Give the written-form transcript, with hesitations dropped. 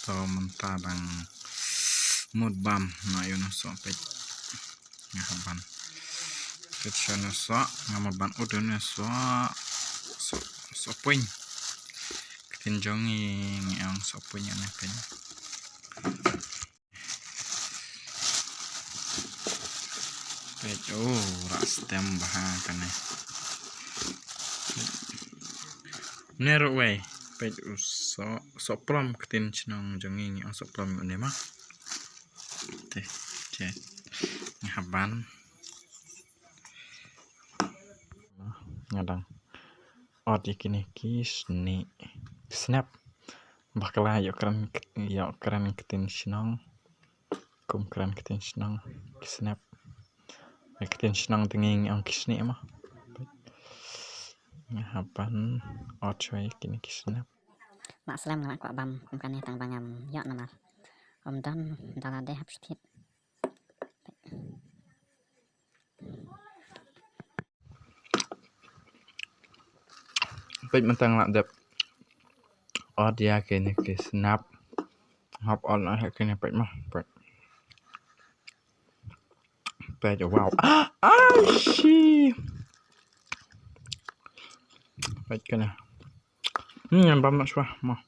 tao mentah dan mood bam na yun so pet ngaban kecana so ngaban udun so point ketinjongi yang so punya pen pet rastem bahan kan nero way pet so prom ketin chnong jongi yang so prom ne mah teh cek ngaban ngadang odi kini kisni snap bakla yo keren ketin chnong kum keren ketin chnong snap ketin chnong tenging ang kisni mah ngaban ochoy kini snap mak slam nak kwa bam kumkane tang bangam yok nama om dan dala deh hapstit pet mentang lak dep dia kini snap hop on lah kini pet mah pet wow shi pet kena bam nak mah